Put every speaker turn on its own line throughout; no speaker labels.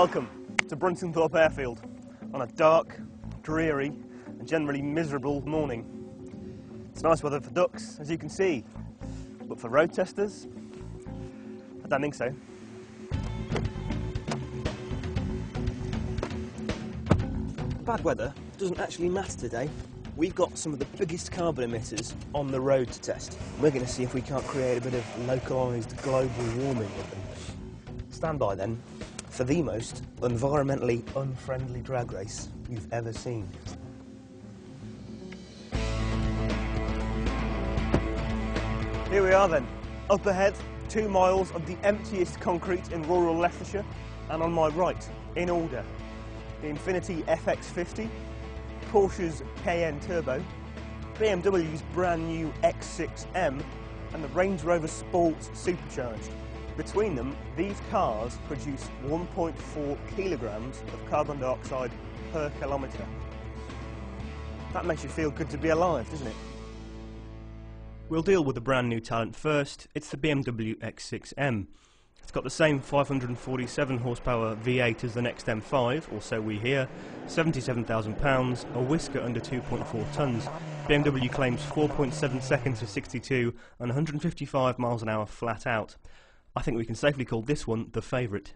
Welcome to Bruntingthorpe Airfield on a dark, dreary and generally miserable morning. It's nice weather for ducks, as you can see, but for road testers, I don't think so. Bad weather doesn't actually matter today. We've got some of the biggest carbon emitters on the road to test. We're going to see if we can't create a bit of localised global warming with them. Stand by then for the most environmentally unfriendly drag race you've ever seen. Here we are then, up ahead, 2 miles of the emptiest concrete in rural Leicestershire, and on my right, in order, the Infinty FX50, Porsche's Cayenne Turbo, BMW's brand new X6M, and the Range Rover Sport Supercharged. Between them, these cars produce 1.4 kilograms of carbon dioxide per kilometre. That makes you feel good to be alive, doesn't it? We'll deal with the brand new talent first. It's the BMW X6M. It's got the same 547 horsepower V8 as the next M5, or so we hear, £77,000, a whisker under 2.4 tonnes. BMW claims 4.7 seconds to 62 and 155 miles an hour flat out. I think we can safely call this one the favourite.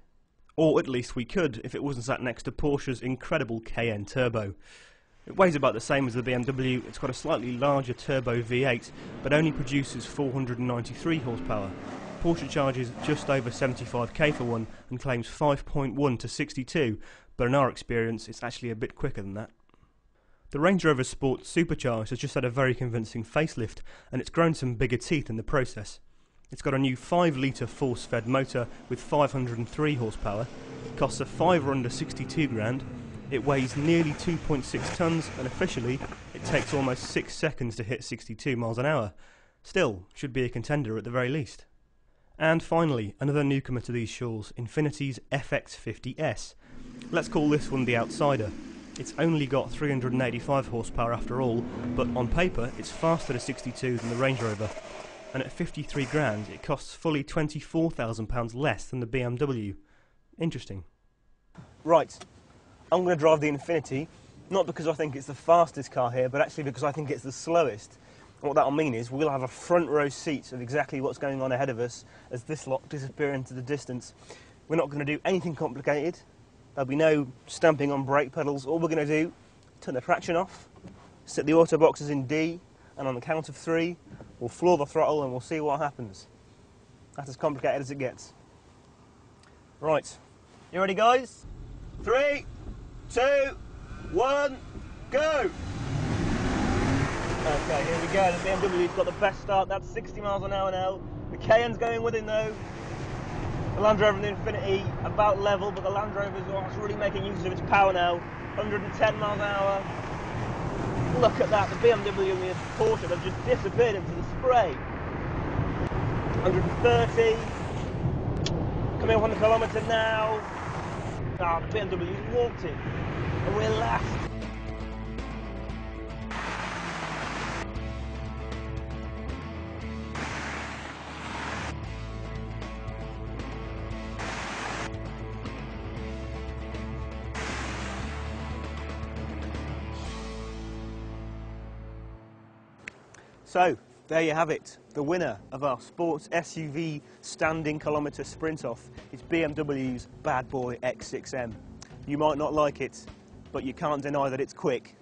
Or at least we could, if it wasn't sat next to Porsche's incredible Cayenne Turbo. It weighs about the same as the BMW. It's got a slightly larger turbo V8, but only produces 493 horsepower. Porsche charges just over 75k for one and claims 5.1 to 62, but in our experience it's actually a bit quicker than that. The Range Rover Sport Supercharged has just had a very convincing facelift, and it's grown some bigger teeth in the process. It's got a new 5-litre force-fed motor with 503 horsepower. It costs a fiver under 62 grand. It weighs nearly 2.6 tonnes, and officially it takes almost 6 seconds to hit 62 miles an hour. Still, should be a contender at the very least. And finally, another newcomer to these shores, Infinty's FX50S. Let's call this one the outsider. It's only got 385 horsepower after all, but on paper it's faster to 62 than the Range Rover. And at 53 grand it costs fully £24,000 less than the BMW. Interesting. Right, I'm going to drive the Infinty, not because I think it's the fastest car here, but actually because I think it's the slowest. And what that'll mean is we'll have a front row seat of exactly what's going on ahead of us as this lot disappear into the distance. We're not going to do anything complicated. There'll be no stamping on brake pedals. All we're going to do, turn the traction off, set the auto boxes in D, and on the count of 3, we'll floor the throttle and we'll see what happens. That's as complicated as it gets. Right, you ready guys? 3, 2, 1, go! Okay, here we go. The BMW's got the best start. That's 60 miles an hour now. The Cayenne's going with him though. The Land Rover and the Infinity about level, but the Land Rover's really making use of its power now. 110 miles an hour. Look at that. The BMW and the Porche have just disappeared into the spray. 130. Coming up on the kilometre now. Ah, the BMW's walked it. And we're last. So, there you have it. The winner of our sports SUV standing kilometre sprint-off is BMW's bad boy X6M. You might not like it, but you can't deny that it's quick.